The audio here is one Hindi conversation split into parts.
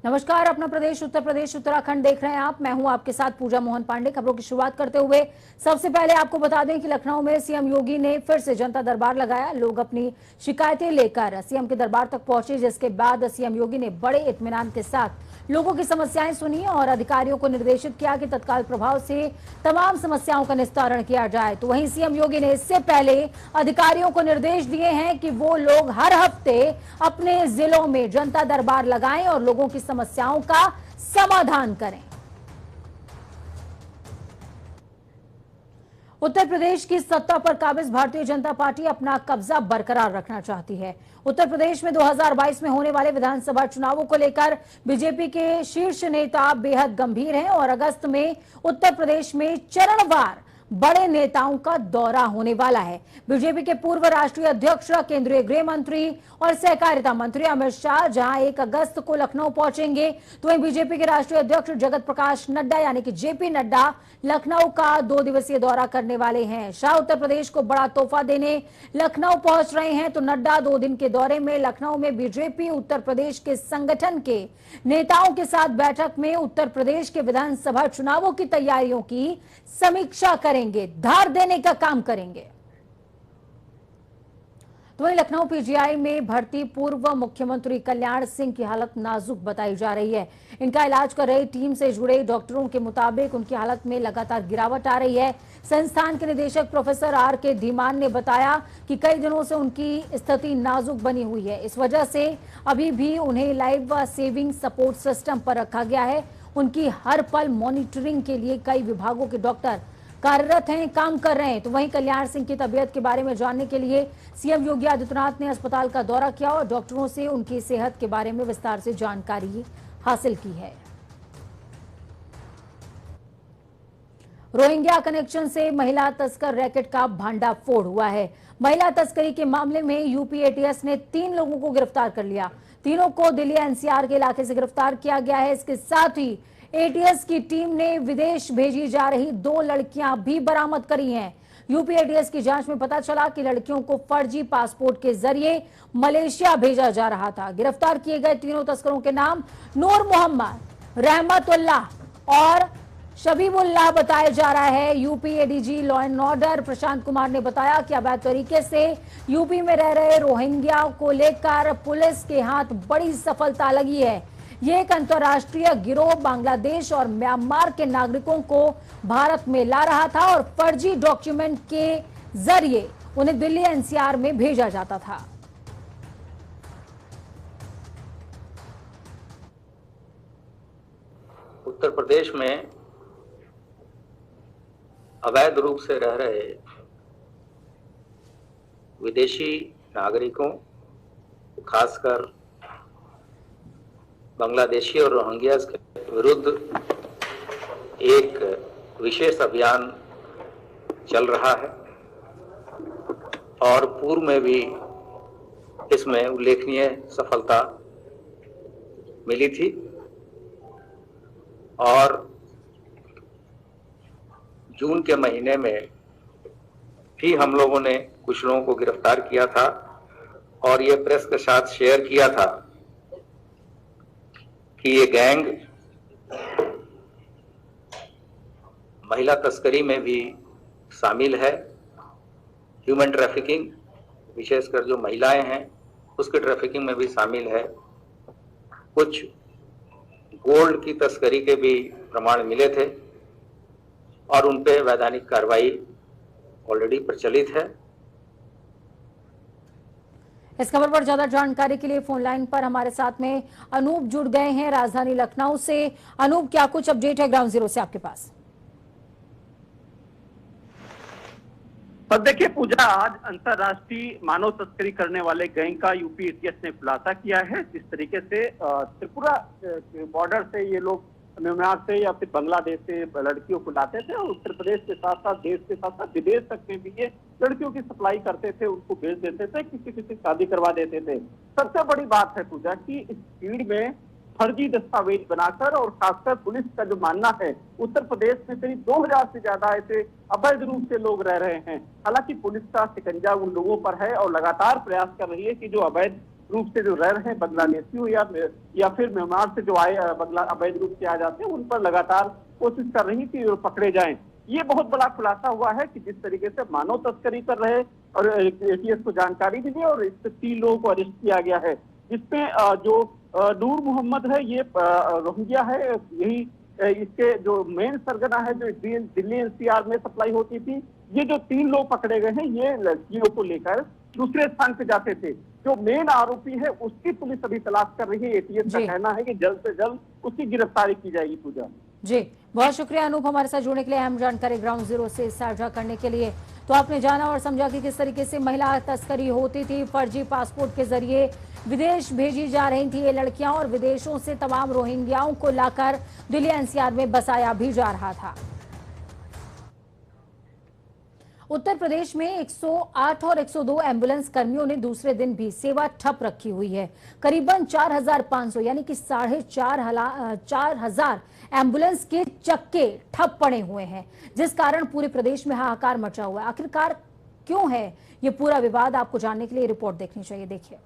नमस्कार, अपना प्रदेश उत्तर प्रदेश उत्तराखंड देख रहे हैं आप। मैं हूं आपके साथ पूजा मोहन पांडे। खबरों की शुरुआत करते हुए सबसे पहले आपको बता दें कि लखनऊ में सीएम योगी ने फिर से जनता दरबार लगाया। लोग अपनी शिकायतें लेकर सीएम के दरबार तक पहुंचे, जिसके बाद सीएम योगी ने बड़े इत्मीनान के साथ लोगों की समस्याएं सुनी और अधिकारियों को निर्देशित किया कि तत्काल प्रभाव से तमाम समस्याओं का निस्तारण किया जाए। तो वहीं सीएम योगी ने इससे पहले अधिकारियों को निर्देश दिए हैं कि वो लोग हर हफ्ते अपने जिलों में जनता दरबार लगाएं और लोगों की समस्याओं का समाधान करें। उत्तर प्रदेश की सत्ता पर काबिज भारतीय जनता पार्टी अपना कब्जा बरकरार रखना चाहती है। उत्तर प्रदेश में 2022 में होने वाले विधानसभा चुनावों को लेकर बीजेपी के शीर्ष नेता बेहद गंभीर हैं और अगस्त में उत्तर प्रदेश में चरणवार बड़े नेताओं का दौरा होने वाला है। बीजेपी के पूर्व राष्ट्रीय अध्यक्ष, केंद्रीय गृह मंत्री और सहकारिता मंत्री अमित शाह जहां 1 अगस्त को लखनऊ पहुंचेंगे, तो वहीं बीजेपी के राष्ट्रीय अध्यक्ष जगत प्रकाश नड्डा यानी कि जेपी नड्डा लखनऊ का 2 दिवसीय दौरा करने वाले हैं। शाह उत्तर प्रदेश को बड़ा तोहफा देने लखनऊ पहुंच रहे हैं, तो नड्डा 2 दिन के दौरे में लखनऊ में बीजेपी उत्तर प्रदेश के संगठन के नेताओं के साथ बैठक में उत्तर प्रदेश के विधानसभा चुनावों की तैयारियों की समीक्षा करेंगे, धार देने का काम करेंगे। तो वहीं लखनऊ पीजीआई में भर्ती पूर्व मुख्यमंत्री कल्याण सिंह की हालत नाजुक बताई जा रही है। इनका इलाज कर रही टीम से जुड़े डॉक्टरों के मुताबिक उनकी हालत में लगातार गिरावट आ रही है। संस्थान के निदेशक प्रोफेसर आर.के. धीमान ने बताया कि कई दिनों से उनकी स्थिति नाजुक बनी हुई है। इस वजह से अभी भी उन्हें लाइव सेविंग सपोर्ट सिस्टम पर रखा गया है। उनकी हर पल मॉनिटरिंग के लिए कई विभागों के डॉक्टर कार्यरत हैं, काम कर रहे हैं। तो वहीं कल्याण सिंह की तबीयत के बारे में जानने के लिए सीएम योगी आदित्यनाथ ने अस्पताल का दौरा किया और डॉक्टरों से उनकी सेहत के बारे में विस्तार से जानकारी हासिल की है। रोहिंग्या कनेक्शन से महिला तस्कर रैकेट का भांडाफोड़ हुआ है। महिला तस्करी के मामले में यूपी एटीएस ने 3 लोगों को गिरफ्तार कर लिया। तीनों को दिल्ली एनसीआर के इलाके से गिरफ्तार किया गया है। इसके साथ ही एटीएस की टीम ने विदेश भेजी जा रही 2 लड़कियां भी बरामद करी हैं। यूपी एटीएस की जांच में पता चला कि लड़कियों को फर्जी पासपोर्ट के जरिए मलेशिया भेजा जा रहा था। गिरफ्तार किए गए तीनों तस्करों के नाम नूर मोहम्मद, रहमतुल्लाह और शबीबुल्लाह बताया जा रहा है। UP ADG law and order Prashant Kumar ने बताया कि अवैध तरीके से यूपी में रह रहे रोहिंग्या को लेकर पुलिस के हाथ बड़ी सफलता लगी है। ये एक अंतर्राष्ट्रीय गिरोह बांग्लादेश और म्यांमार के नागरिकों को भारत में ला रहा था और फर्जी डॉक्यूमेंट के जरिए उन्हें दिल्ली एनसीआर में भेजा जाता था। उत्तर प्रदेश में अवैध रूप से रह रहे विदेशी नागरिकों, खासकर बांग्लादेशी और रोहिंग्या के विरुद्ध एक विशेष अभियान चल रहा है और पूर्व में भी इसमें उल्लेखनीय सफलता मिली थी और जून के महीने में भी हम लोगों ने कुछ लोगों को गिरफ्तार किया था और ये प्रेस के साथ शेयर किया था कि ये गैंग महिला तस्करी में भी शामिल है। ह्यूमन ट्रैफिकिंग, विशेषकर जो महिलाएं हैं उसके ट्रैफिकिंग में भी शामिल है। कुछ गोल्ड की तस्करी के भी प्रमाण मिले थे और उन पे वैधानिक कार्रवाई ऑलरेडी प्रचलित है। इस खबर पर ज्यादा जानकारी के लिए फोन लाइन पर हमारे साथ में अनूप जुड़ गए हैं राजधानी लखनऊ से। अनूप, क्या कुछ अपडेट है ग्राउंड जीरो से आपके पास? देखिए पूजा, आज अंतर्राष्ट्रीय मानव तस्करी करने वाले गैंग का यूपी एटीएस ने खुलासा किया है। जिस तरीके से त्रिपुरा बॉर्डर से ये लोग म्यांमार से या फिर बांग्लादेश से लड़कियों को लाते थे और उत्तर प्रदेश के साथ साथ देश के साथ साथ विदेश तक में भी ये लड़कियों की सप्लाई करते थे, उनको भेज देते थे, किसी शादी करवा देते थे। सबसे बड़ी बात है पूजा कि इस भीड़ में फर्जी दस्तावेज बनाकर और खासकर पुलिस का जो मानना है उत्तर प्रदेश में करीब 2000 से ज्यादा ऐसे अवैध रूप से लोग रह रहे हैं। हालांकि पुलिस का शिकंजा उन लोगों पर है और लगातार प्रयास कर रही है कि जो अवैध रूप से जो रह रहे हैं बांग्लादेशी हो या फिर म्यांमार से जो आए अवैध रूप से आ जाते हैं, उन पर लगातार कोशिश कर रही थी और पकड़े जाएं। ये बहुत बड़ा खुलासा हुआ है कि जिस तरीके से मानव तस्करी कर रहे और एटीएस को जानकारी मिली और इससे 3 लोगों को अरेस्ट किया गया है, जिसमें जो नूर मोहम्मद है, ये रोहिंग्या है, यही इसके जो मेन सरगना है जो दिल्ली एनसीआर में सप्लाई होती थी। ये जो 3 लोग पकड़े गए हैं, ये लड़कियों को लेकर दूसरे स्थान पे जाते थे। जो मेन आरोपी है उसकी पुलिस अभी तलाश कर रही है। एटीएस का कहना है कि जल्द से जल्द उसकी गिरफ्तारी की जाएगी। पूजा जी, बहुत शुक्रिया अनूप, हमारे साथ जुड़ने के लिए, अहम जानकारी ग्राउंड जीरो से साझा करने के लिए। तो आपने जाना और समझा कि किस तरीके से महिला तस्करी होती थी, फर्जी पासपोर्ट के जरिए विदेश भेजी जा रही थी ये लड़कियां और विदेशों से तमाम रोहिंग्याओं को लाकर दिल्ली एनसीआर में बसाया भी जा रहा था। उत्तर प्रदेश में 108 और 102 एम्बुलेंस कर्मियों ने दूसरे दिन भी सेवा ठप रखी हुई है। करीबन 4,500 यानी कि 4,500 एम्बुलेंस के चक्के ठप पड़े हुए हैं, जिस कारण पूरे प्रदेश में हाहाकार मचा हुआ है। आखिरकार क्यों है ये पूरा विवाद, आपको जानने के लिए रिपोर्ट देखनी चाहिए। देखिए,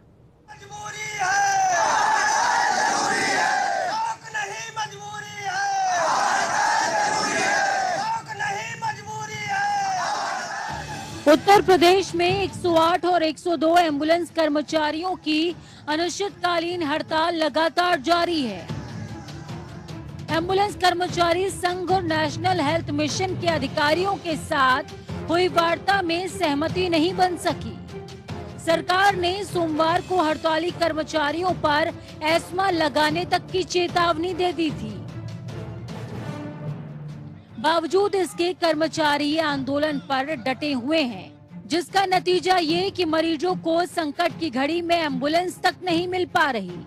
उत्तर प्रदेश में 108 और 102 एम्बुलेंस कर्मचारियों की अनिश्चितकालीन हड़ताल लगातार जारी है। एम्बुलेंस कर्मचारी संघ और नेशनल हेल्थ मिशन के अधिकारियों के साथ हुई वार्ता में सहमति नहीं बन सकी। सरकार ने सोमवार को हड़ताली कर्मचारियों पर एस्मा लगाने तक की चेतावनी दे दी थी। बावजूद इसके कर्मचारी आंदोलन पर डटे हुए हैं, जिसका नतीजा ये कि मरीजों को संकट की घड़ी में एम्बुलेंस तक नहीं मिल पा रही।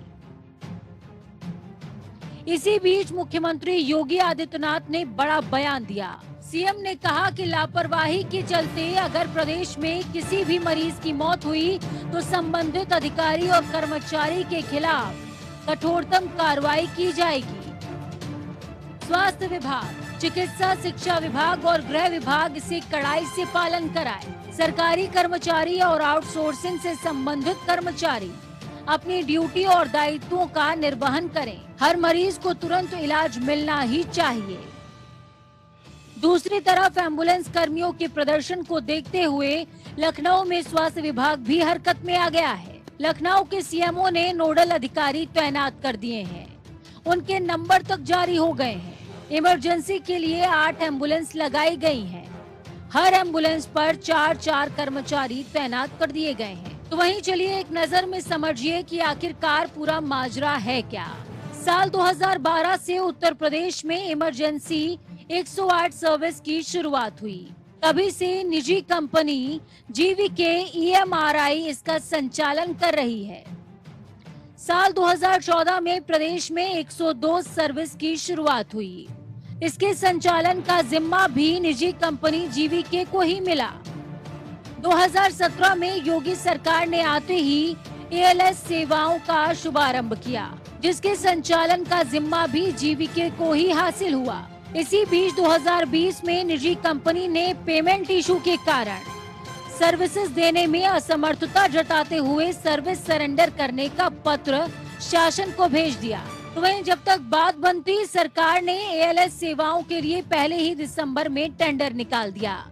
इसी बीच मुख्यमंत्री योगी आदित्यनाथ ने बड़ा बयान दिया। सीएम ने कहा कि लापरवाही के चलते अगर प्रदेश में किसी भी मरीज की मौत हुई तो संबंधित अधिकारी और कर्मचारी के खिलाफ कठोरतम कार्रवाई की जाएगी। स्वास्थ्य विभाग, चिकित्सा शिक्षा विभाग और गृह विभाग इसे कड़ाई से पालन कराए। सरकारी कर्मचारी और आउटसोर्सिंग से संबंधित कर्मचारी अपनी ड्यूटी और दायित्वों का निर्वहन करें। हर मरीज को तुरंत इलाज मिलना ही चाहिए। दूसरी तरफ एम्बुलेंस कर्मियों के प्रदर्शन को देखते हुए लखनऊ में स्वास्थ्य विभाग भी हरकत में आ गया है। लखनऊ के सीएमओ ने नोडल अधिकारी तैनात कर दिए हैं। उनके नंबर तक जारी हो गए हैं। इमरजेंसी के लिए 8 एम्बुलेंस लगाई गई हैं। हर एम्बुलेंस पर 4-4 कर्मचारी तैनात कर दिए गए हैं। तो वहीं चलिए एक नजर में समझिए कि आखिरकार पूरा माजरा है क्या। साल 2012 से उत्तर प्रदेश में इमरजेंसी 108 सर्विस की शुरुआत हुई। तभी से निजी कंपनी जीवीके ईएमआरआई इसका संचालन कर रही है। साल 2014 में प्रदेश में 102 सर्विस की शुरुआत हुई। इसके संचालन का जिम्मा भी निजी कंपनी जीवीके को ही मिला। 2017 में योगी सरकार ने आते ही एएलएस सेवाओं का शुभारंभ किया, जिसके संचालन का जिम्मा भी जीवीके को ही हासिल हुआ। इसी बीच 2020 में निजी कंपनी ने पेमेंट इशू के कारण सर्विसेज देने में असमर्थता जताते हुए सर्विस सरेंडर करने का पत्र शासन को भेज दिया। तो वहीं जब तक बात बनती, सरकार ने एएलएस सेवाओं के लिए पहले ही दिसंबर में टेंडर निकाल दिया।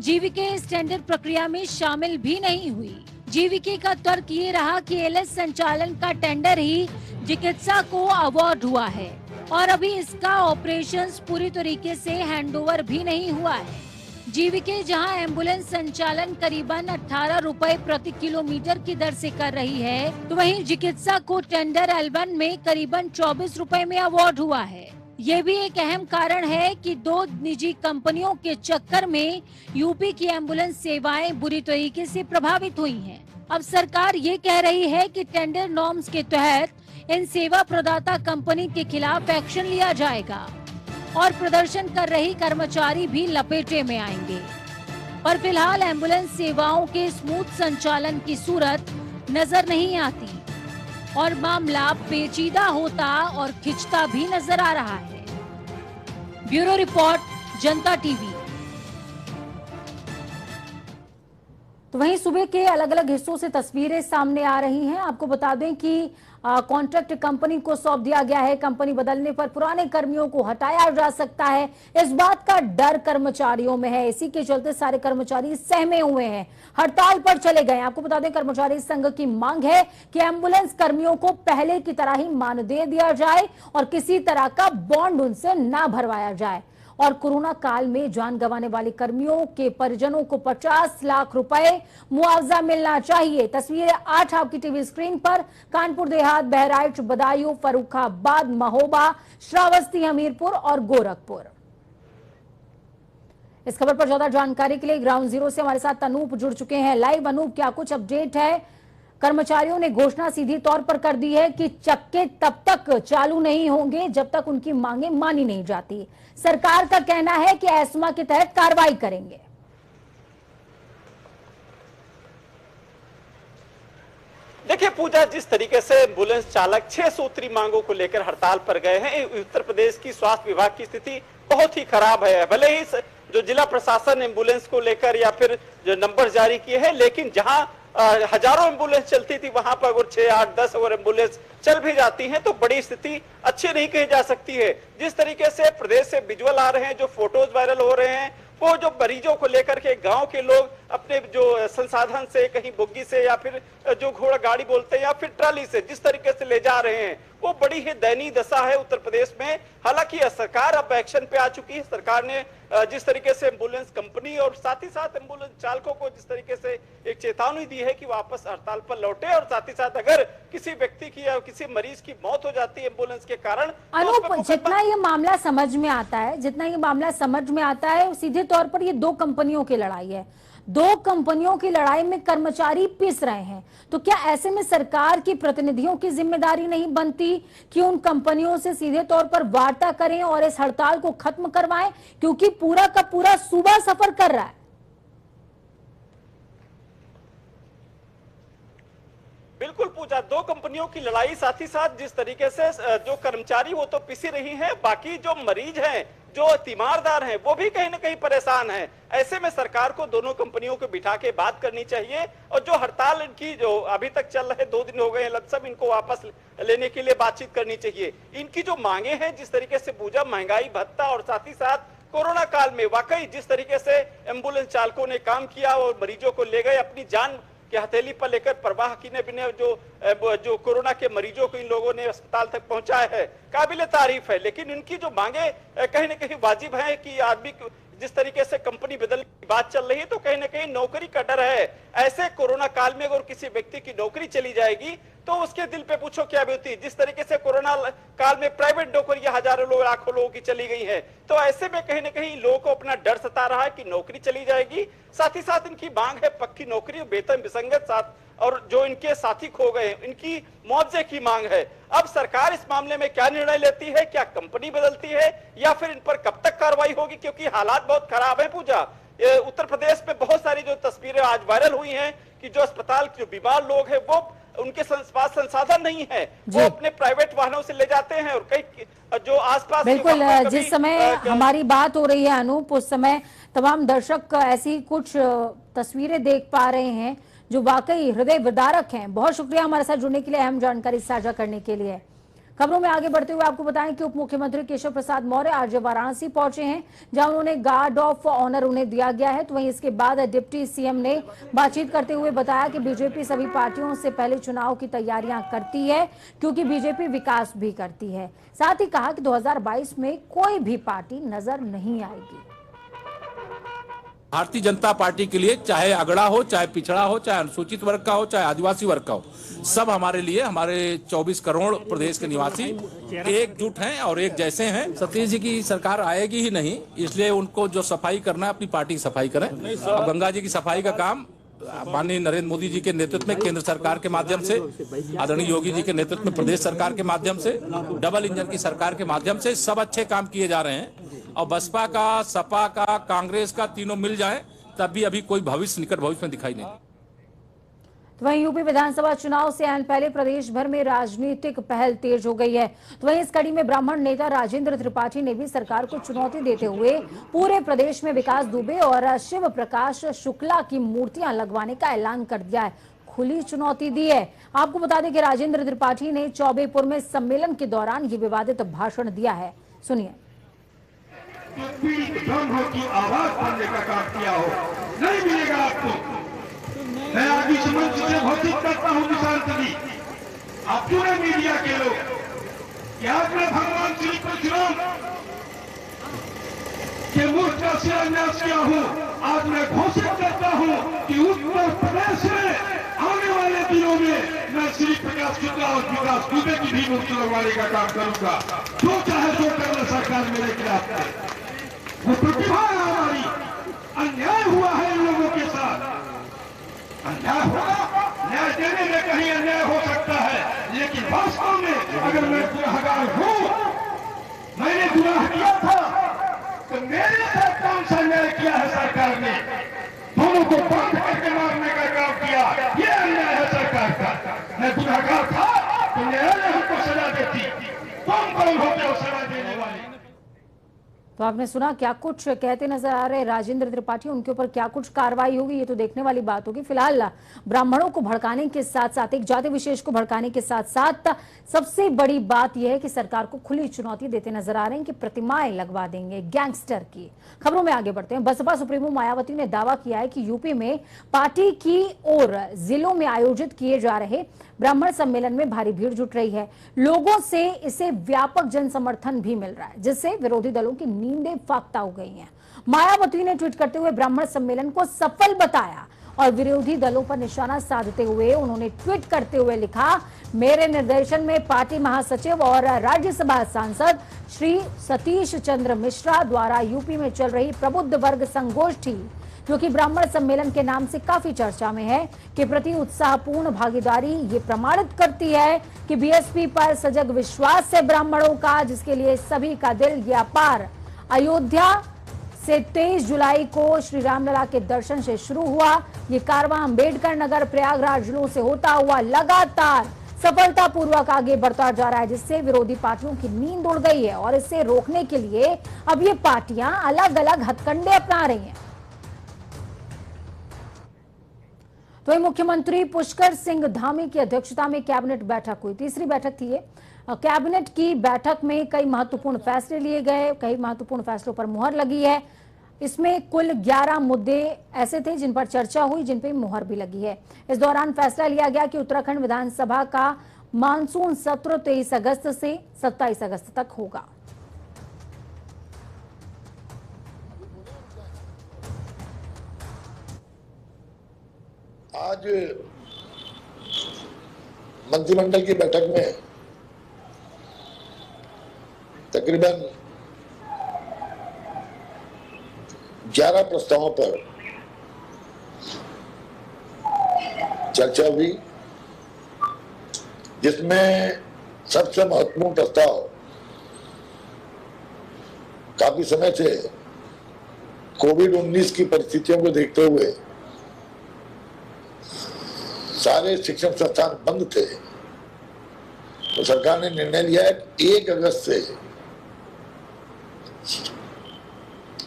जीवीके इस टेंडर प्रक्रिया में शामिल भी नहीं हुई। जीवीके का तर्क ये रहा कि एएलएस संचालन का टेंडर ही चिकित्सा को अवार्ड हुआ है और अभी इसका ऑपरेशंस पूरी तरीके से हैंडओवर भी नहीं हुआ है। जीवीके जहां एम्बुलेंस संचालन करीबन 18 रुपए प्रति किलोमीटर की दर से कर रही है, तो वहीं चिकित्सा को टेंडर L1 में करीबन 24 रुपए में अवार्ड हुआ है। ये भी एक अहम कारण है कि 2 निजी कंपनियों के चक्कर में यूपी की एम्बुलेंस सेवाएं बुरी तरीके से प्रभावित हुई हैं। अब सरकार ये कह रही है कि टेंडर नॉर्म्स के तहत इन सेवा प्रदाता कंपनी के खिलाफ एक्शन लिया जाएगा और प्रदर्शन कर रही कर्मचारी भी लपेटे में आएंगे। पर फिलहाल एम्बुलेंस सेवाओं के स्मूथ संचालन की सूरत नजर नहीं आती और मामला पेचीदा होता और खिंचता भी नजर आ रहा है। ब्यूरो रिपोर्ट, जनता टीवी। तो वहीं सुबह के अलग अलग हिस्सों से तस्वीरें सामने आ रही हैं। आपको बता दें कि कॉन्ट्रैक्ट कंपनी को सौंप दिया गया है। कंपनी बदलने पर पुराने कर्मियों को हटाया जा सकता है, इस बात का डर कर्मचारियों में है। इसी के चलते सारे कर्मचारी सहमे हुए हैं, हड़ताल पर चले गए। आपको बता दें कर्मचारी संघ की मांग है कि एम्बुलेंस कर्मियों को पहले की तरह ही मानदेय दिया जाए और किसी तरह का बॉन्ड उनसे ना भरवाया जाए। और कोरोना काल में जान गंवाने वाले कर्मियों के परिजनों को 50 लाख रुपए मुआवजा मिलना चाहिए। तस्वीरें 8 आपकी टीवी स्क्रीन पर। कानपुर देहात, बहराइच, बदायूं, फर्रुखाबाद, महोबा, श्रावस्ती, हमीरपुर और गोरखपुर। इस खबर पर ज्यादा जानकारी के लिए ग्राउंड जीरो से हमारे साथ अनूप जुड़ चुके हैं लाइव। अनूप, क्या कुछ अपडेट है? कर्मचारियों ने घोषणा सीधी तौर पर कर दी है कि चक्के तब तक चालू नहीं होंगे जब तक उनकी मांगे मानी नहीं जाती। सरकार का कहना है कि एस्मा के तहत कार्रवाई करेंगे। देखिए पूजा, जिस तरीके से एम्बुलेंस चालक 6 सूत्री मांगों को लेकर हड़ताल पर गए हैं, उत्तर प्रदेश की स्वास्थ्य विभाग की स्थिति बहुत ही खराब है। भले ही जो जिला प्रशासन एम्बुलेंस को लेकर या फिर जो नंबर जारी किए हैं, लेकिन जहां हजारों एम्बुलेंस चलती थी वहां पर अगर 6, 8, 10 अगर एम्बुलेंस चल भी जाती हैं तो बड़ी स्थिति अच्छी नहीं कही जा सकती है। जिस तरीके से प्रदेश से विजुअल आ रहे हैं, जो फोटोज वायरल हो रहे हैं, वो जो मरीजों को लेकर के गांव के लोग अपने जो संसाधन से, कहीं बुग्गी से या फिर जो घोड़ा गाड़ी बोलते हैं या फिर ट्राली से जिस तरीके से ले जा रहे हैं, वो बड़ी ही दयनीय दशा है उत्तर प्रदेश में। हालांकि सरकार अब एक्शन पे आ चुकी है। सरकार ने जिस तरीके से एम्बुलेंस कंपनी और साथ ही साथ एम्बुलेंस चालकों को जिस तरीके से एक चेतावनी दी है कि वापस हड़ताल पर लौटे, और साथ ही साथ अगर किसी व्यक्ति की या किसी मरीज की मौत हो जाती है एम्बुलेंस के कारण, अनूप, जितना ये मामला समझ में आता है सीधे तौर पर ये 2 कंपनियों की लड़ाई है। 2 कंपनियों की लड़ाई में कर्मचारी पिस रहे हैं। तो क्या ऐसे में सरकार की प्रतिनिधियों की जिम्मेदारी नहीं बनती कि उन कंपनियों से सीधे तौर पर वार्ता करें और इस हड़ताल को खत्म करवाएं, क्योंकि पूरा का पूरा सूबा सफर कर रहा है। बिल्कुल पूजा, 2 कंपनियों की लड़ाई, साथ ही साथ जिस तरीके से जो कर्मचारी वो तो पिसी रही हैं, बाकी जो मरीज हैं, जो तीमारदार हैं, वो भी कहीं ना कहीं परेशान हैं। ऐसे में सरकार को दोनों कंपनियों को बिठा के बात करनी चाहिए और जो हड़ताल इनकी जो अभी तक चल रहे 2 दिन हो गए हैं लमसम, इनको वापस लेने के लिए बातचीत करनी चाहिए। इनकी जो मांगे हैं, जिस तरीके से पूजा महंगाई भत्ता और साथ ही साथ कोरोना काल में वाकई जिस तरीके से एम्बुलेंस चालकों ने काम किया और मरीजों को ले गए, अपनी जान कि हथेली पर लेकर परवाह किए बिना जो कोरोना के मरीजों को इन लोगों ने अस्पताल तक पहुंचाया है, काबिले तारीफ है। लेकिन इनकी जो मांगे कहीं ना कहीं वाजिब है कि आदमी जिस तरीके से कंपनी बदलने की बात चल रही है, तो कहीं ना कहीं नौकरी का डर है। ऐसे कोरोना काल में अगर किसी व्यक्ति की नौकरी चली जाएगी तो उसके दिल पे पूछो क्या बीती। जिस तरीके से कोरोना काल में प्राइवेट नौकरियां हजारों लोग, लाखों लोगों की चली गई हैं, तो ऐसे में कहीं ना कहीं लोगों को अपना डर सता रहा है कि नौकरी चली जाएगी। साथ ही साथ इनकी मांग है पक्की नौकरी, वेतन विसंगत साथ, और जो इनके साथी खो गए इनकी मुआवजे की मांग है। अब सरकार इस मामले में क्या निर्णय लेती है, क्या कंपनी बदलती है या फिर इन पर कब तक कार्रवाई होगी, क्योंकि हालात बहुत खराब है पूजा। उत्तर प्रदेश में बहुत सारी जो तस्वीरें आज वायरल हुई हैं कि जो अस्पताल के जो बीमार लोग हैं वो उनके पास संसाधन नहीं है, वो अपने प्राइवेट वाहनों से ले जाते हैं और कई जो आसपास बिल्कुल जिस समय हमारी बात हो रही है अनूप, उस समय तमाम दर्शक ऐसी कुछ तस्वीरें देख पा रहे हैं जो वाकई हृदय विदारक हैं। बहुत शुक्रिया हमारे साथ जुड़ने के लिए, अहम जानकारी साझा करने के लिए। खबरों में आगे बढ़ते हुए आपको बताएं कि उप मुख्यमंत्री केशव प्रसाद मौर्य आज वाराणसी पहुंचे हैं, जहां उन्होंने गार्ड ऑफ ऑनर उन्हें दिया गया है। तो वहीं इसके बाद डिप्टी सीएम ने बातचीत करते हुए बताया कि बीजेपी सभी पार्टियों से पहले चुनाव की तैयारियां करती है, क्योंकि बीजेपी विकास भी करती है। साथ ही कहा कि 2022 में कोई भी पार्टी नजर नहीं आएगी। भारतीय जनता पार्टी के लिए चाहे अगड़ा हो, चाहे पिछड़ा हो, चाहे अनुसूचित वर्ग का हो, चाहे आदिवासी वर्ग का हो, सब हमारे लिए, हमारे 24 करोड़ प्रदेश के निवासी एकजुट हैं और एक जैसे हैं। सतीश जी की सरकार आएगी ही नहीं, इसलिए उनको जो सफाई करना है अपनी पार्टी की सफाई करें। अब गंगा जी की सफाई का काम माननीय नरेंद्र मोदी जी के नेतृत्व में केंद्र सरकार के माध्यम से, आदरणीय योगी जी के नेतृत्व में प्रदेश सरकार के माध्यम से, डबल इंजन की सरकार के माध्यम से सब अच्छे काम किए जा रहे हैं। और बसपा का, सपा का, कांग्रेस का, तीनों मिल जाएं तब भी अभी कोई भविष्य, निकट भविष्य में दिखाई नहीं। तो वहीं यूपी विधानसभा चुनाव से आने पहले प्रदेश भर में राजनीतिक पहल तेज हो गई है। तो वहीं इस कड़ी में ब्राह्मण नेता राजेंद्र त्रिपाठी ने भी सरकार को चुनौती देते हुए पूरे प्रदेश में विकास दुबे और शिव प्रकाश शुक्ला की मूर्तियां लगवाने का ऐलान कर दिया है। खुली चुनौती दी है। आपको बता दें कि राजेंद्र त्रिपाठी ने चौबेपुर में सम्मेलन के दौरान ये विवादित भाषण दिया है। सुनिए। की आवाज बनने का काम किया हो, नहीं मिलेगा आपको। मैं आज इस मंच से घोषित करता हूं निशांतनी, आप पूरे मीडिया के लोग, कि आज मैं भगवान श्री परशुराम के मूर्ति का शिलान्यास किया हूं। आज मैं घोषित करता हूं कि उत्तर प्रदेश में आने वाले दिनों में मैं श्री प्रकाश शुक्ला और विकास दुबे की भी मूर्ति लगवाने का काम करूंगा। जो चाहे जो करना सरकार मेरे खिलाफ है। वो प्रतिभा है हमारी। अन्याय हुआ है इन लोगों के साथ, अन्याय होगा, न्याय देने में कहीं अन्याय हो सकता है, लेकिन वास्तव में अगर मैं गुनहगार हूं, मैंने गुनाह किया था, तो मेरे साथ कौन सा न्याय किया है सरकार ने? दोनों को बंद करके मारने का काम किया, ये अन्याय है सरकार का। मैं गुनहगार था तो न्यायालय हमको सजा देती। कौन होते हो सजा देने वाले? तो आपने सुना क्या कुछ कहते नजर आ रहे राजेंद्र त्रिपाठी, उनके ऊपर क्या कुछ कार्रवाई होगी ये तो देखने वाली बात होगी। फिलहाल ब्राह्मणों को भड़काने के साथ साथ, एक जाति विशेष को भड़काने के साथ साथ सबसे बड़ी बात यह है कि सरकार को खुली चुनौती देते नजर आ रहे हैं कि प्रतिमाएं लगवा देंगे गैंगस्टर की। खबरों में आगे बढ़ते हैं। बसपा सुप्रीमो मायावती ने दावा किया है कि यूपी में पार्टी की ओर जिलों में आयोजित किए जा रहे ब्राह्मण सम्मेलन में भारी भीड़ जुट रही है। लोगों से इसे व्यापक जन समर्थन भी मिल रहा है, जिससे विरोधी दलों की नींदें फाख्ता हो गई हैं। मायावती ने ट्वीट करते हुए ब्राह्मण सम्मेलन को सफल बताया और विरोधी दलों पर निशाना साधते हुए उन्होंने ट्वीट करते हुए लिखा, मेरे निर्देशन में पार्टी महासचिव और राज्यसभा सांसद श्री सतीश चंद्र मिश्रा द्वारा यूपी में चल रही प्रबुद्ध वर्ग संगोष्ठी, जो कि ब्राह्मण सम्मेलन के नाम से काफी चर्चा में है, के प्रति उत्साहपूर्ण भागीदारी ये प्रमाणित करती है कि बीएसपी पर सजग विश्वास है ब्राह्मणों का, जिसके लिए सभी का दिल ये अपार। अयोध्या से 23 जुलाई को श्री रामलला के दर्शन से शुरू हुआ ये कारवां अंबेडकर नगर प्रयागराज जिलों से होता हुआ लगातार सफलतापूर्वक आगे बढ़ता जा रहा है, जिससे विरोधी पार्टियों की नींद उड़ गई है और इसे रोकने के लिए अब ये पार्टियां अलग अलग हथकंडे अपना रही हैं। तो मुख्यमंत्री पुष्कर सिंह धामी की अध्यक्षता में कैबिनेट बैठक हुई, तीसरी बैठक थी ये। कैबिनेट की बैठक में कई महत्वपूर्ण फैसले लिए गए, कई महत्वपूर्ण फैसलों पर मुहर लगी है। इसमें कुल 11 मुद्दे ऐसे थे जिन पर चर्चा हुई, जिन पर मुहर भी लगी है। इस दौरान फैसला लिया गया कि उत्तराखंड विधानसभा का मानसून सत्र 23 अगस्त से 27 अगस्त तक होगा। आज मंत्रिमंडल की बैठक में तकरीबन 11 प्रस्तावों पर चर्चा हुई, जिसमें सबसे महत्वपूर्ण प्रस्ताव काफी समय से कोविड-19 की परिस्थितियों को देखते हुए सारे शिक्षण संस्थान बंद थे, तो सरकार ने निर्णय लिया है कि 1 अगस्त से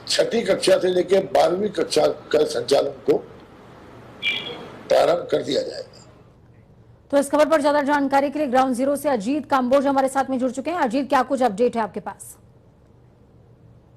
6ठी कक्षा से लेकर 12वीं कक्षा का संचालन को प्रारंभ कर दिया जाएगा। तो इस खबर पर ज्यादा जानकारी के लिए ग्राउंड जीरो से अजीत काम्बोज हमारे साथ में जुड़ चुके हैं। अजीत, क्या कुछ अपडेट है आपके पास?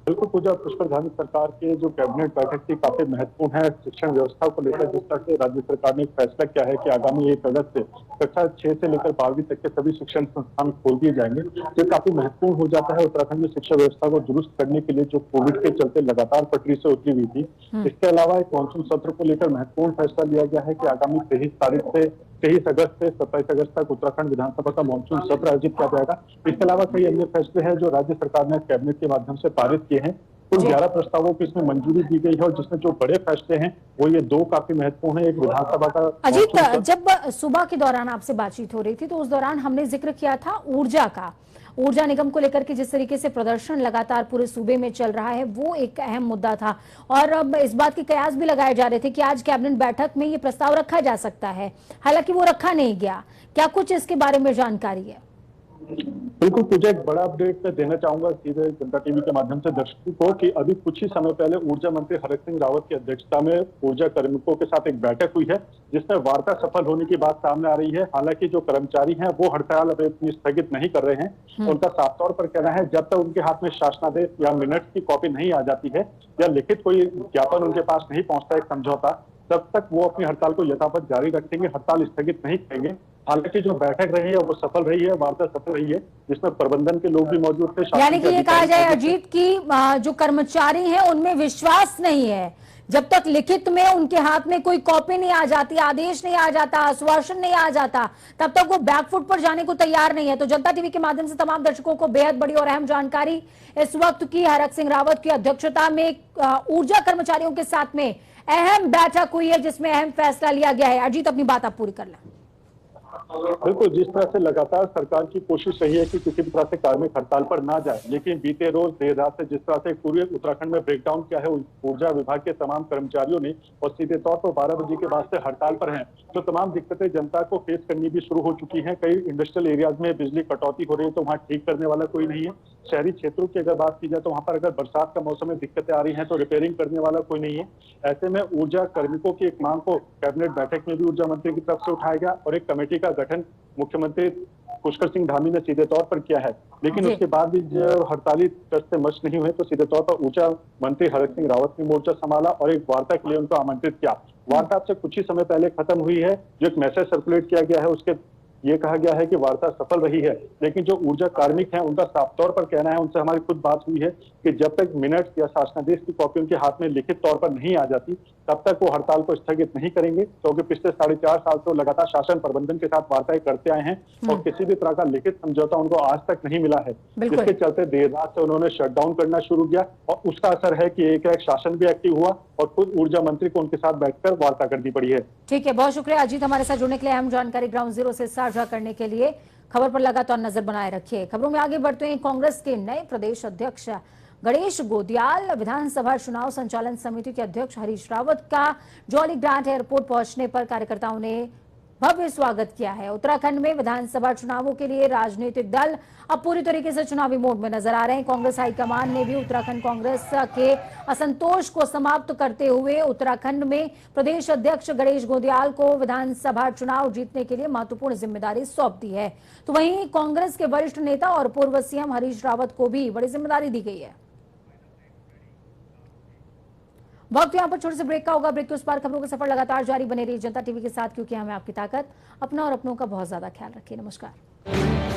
बिल्कुल पूजा, पुष्कर धामी सरकार के जो कैबिनेट बैठक थी काफी महत्वपूर्ण है शिक्षण व्यवस्था को लेकर। जिस तरह से राज्य सरकार ने एक फैसला किया है कि आगामी 1 अगस्त से कक्षा 6 से लेकर 12वीं तक के सभी शिक्षण संस्थान खोल दिए जाएंगे। ये काफी महत्वपूर्ण हो जाता है उत्तराखंड में शिक्षा व्यवस्था को दुरुस्त करने के लिए, जो कोविड के चलते लगातार पटरी से उतरी हुई थी। इसके अलावा एक मानसून सत्र को लेकर महत्वपूर्ण फैसला लिया गया है कि आगामी 23 अगस्त से 27 अगस्त तक उत्तराखंड विधानसभा का मानसून सत्र आयोजित किया जाएगा। इसके अलावा कई अन्य फैसले हैं जो राज्य सरकार ने कैबिनेट के माध्यम से पारित किए हैं। कुल 11 प्रस्तावों की इसमें मंजूरी दी गई है और जिसमें जो बड़े फैसले हैं वो ये 2 काफी महत्वपूर्ण है। एक विधानसभा का अजीत, जब सुबह के दौरान आपसे बातचीत हो रही थी तो उस दौरान हमने जिक्र किया था ऊर्जा का, ऊर्जा निगम को लेकर के जिस तरीके से प्रदर्शन लगातार पूरे सूबे में चल रहा है वो एक अहम मुद्दा था और अब इस बात के कयास भी लगाए जा रहे थे कि आज कैबिनेट बैठक में ये प्रस्ताव रखा जा सकता है, हालांकि वो रखा नहीं गया। क्या कुछ इसके बारे में जानकारी है? बिल्कुल पूजा, एक बड़ा अपडेट मैं देना चाहूंगा सीधे जनता टीवी के माध्यम से दर्शकों को कि अभी कुछ ही समय पहले ऊर्जा मंत्री हरक सिंह रावत की अध्यक्षता में ऊर्जा कार्मिकों के साथ एक बैठक हुई है जिसमें वार्ता सफल होने की बात सामने आ रही है। हालांकि जो कर्मचारी हैं वो हड़ताल अब अपनी स्थगित नहीं कर रहे हैं। उनका साफ तौर पर कहना है जब तक उनके हाथ में शासनादेश या मिनट्स की कॉपी नहीं आ जाती है या लिखित कोई ज्ञापन उनके पास नहीं पहुंचता, एक समझौता, तब तक वो अपनी हड़ताल को यथावत जारी रखेंगे, हड़ताल स्थगित नहीं करेंगे। हालांकि जो बैठक रही है वो सफल रही है, वार्ता सफल रही है जिसमें प्रबंधन के लोग भी मौजूद थे। यानी कि ये कहा जाए अजीत की जो कर्मचारी हैं उनमें विश्वास नहीं है, जब तक लिखित में उनके हाथ में कोई कॉपी नहीं आ जाती, आदेश नहीं आ जाता, आश्वासन नहीं आ जाता, तब तक वो बैकफुट पर जाने को तैयार नहीं है। तो जनता टीवी के माध्यम से तमाम दर्शकों को बेहद बड़ी और अहम जानकारी इस वक्त की हरक सिंह रावत की अध्यक्षता में ऊर्जा कर्मचारियों के साथ में अहम बैठक हुई है जिसमें अहम फैसला लिया गया है। अजीत, अपनी बात आप पूरी कर लें। बिल्कुल, जिस तरह से लगातार सरकार की कोशिश रही है कि किसी भी तरह से कार्मिक हड़ताल पर ना जाए, लेकिन बीते रोज देर रात से जिस तरह से पूरे उत्तराखंड में ब्रेकडाउन किया है ऊर्जा विभाग के तमाम कर्मचारियों ने और सीधे तौर पर 12 बजे के बाद से हड़ताल पर हैं, तो तमाम दिक्कतें जनता को फेस करनी भी शुरू हो चुकी हैं। कई इंडस्ट्रियल एरियाज में बिजली कटौती हो रही है तो वहाँ ठीक करने वाला कोई नहीं है। शहरी क्षेत्रों की अगर बात की जाए तो वहाँ पर अगर बरसात का मौसम में दिक्कतें आ रही हैं तो रिपेयरिंग करने वाला कोई नहीं है। ऐसे में ऊर्जा कार्मिकों की एक मांग को कैबिनेट बैठक में भी ऊर्जा मंत्री की तरफ से उठाया गया और एक कमेटी का गठन मुख्यमंत्री पुष्कर सिंह धामी ने सीधे तौर पर किया है। लेकिन उसके बाद भी जो हड़ताली से मच नहीं हुए तो सीधे तौर पर ऊर्जा मंत्री हरक सिंह रावत ने मोर्चा संभाला और एक वार्ता के लिए उनको आमंत्रित किया। वार्ता से कुछ ही समय पहले खत्म हुई है। जो एक मैसेज सर्कुलेट किया गया है उसके ये कहा गया है कि वार्ता सफल रही है, लेकिन जो ऊर्जा कार्मिक हैं उनका साफ तौर पर कहना है, उनसे हमारी खुद बात हुई है कि जब तक मिनट्स या शासनादेश की कॉपी उनके हाथ में लिखित तौर पर नहीं आ जाती तब तक वो हड़ताल को स्थगित नहीं करेंगे, क्योंकि पिछले 4.5 साल से लगातार शासन प्रबंधन के साथ वार्ताएं करते आए हैं और किसी भी तरह का लिखित समझौता उनको आज तक नहीं मिला है, जिसके चलते देर रात से उन्होंने शटडाउन करना शुरू किया और उसका असर है कि एक शासन भी एक्टिव हुआ और खुद ऊर्जा मंत्री को उनके साथ बैठकर वार्ता करनी पड़ी है। ठीक है, बहुत शुक्रिया अजीत हमारे साथ जुड़ने के लिए, अहम जानकारी ग्राउंड जीरो से साझा करने के लिए। खबर पर लगातार नजर बनाए रखिए। खबरों में आगे बढ़ते हैं। कांग्रेस के नए प्रदेश अध्यक्ष गणेश गोदियाल विधानसभा चुनाव संचालन समिति के अध्यक्ष हरीश रावत का जौलीग्रांट एयरपोर्ट पहुंचने पर कार्यकर्ताओं ने भव्य स्वागत किया है। उत्तराखंड में विधानसभा चुनावों के लिए राजनीतिक दल अब पूरी तरीके से चुनावी मोड में नजर आ रहे हैं। कांग्रेस हाईकमान ने भी उत्तराखंड कांग्रेस के असंतोष को समाप्त करते हुए उत्तराखंड में प्रदेश अध्यक्ष गणेश गोदियाल को विधानसभा चुनाव जीतने के लिए महत्वपूर्ण जिम्मेदारी सौंप दी है। तो वहीं कांग्रेस के वरिष्ठ नेता और पूर्व सीएम हरीश रावत को भी बड़ी जिम्मेदारी दी गई है। वक्त यहाँ पर छोटे से ब्रेक का होगा। ब्रेक के उस पार खबरों का सफर लगातार जारी बने रही जनता टीवी के साथ, क्योंकि हमें आपकी ताकत, अपना और अपनों का बहुत ज्यादा ख्याल रखिए। नमस्कार।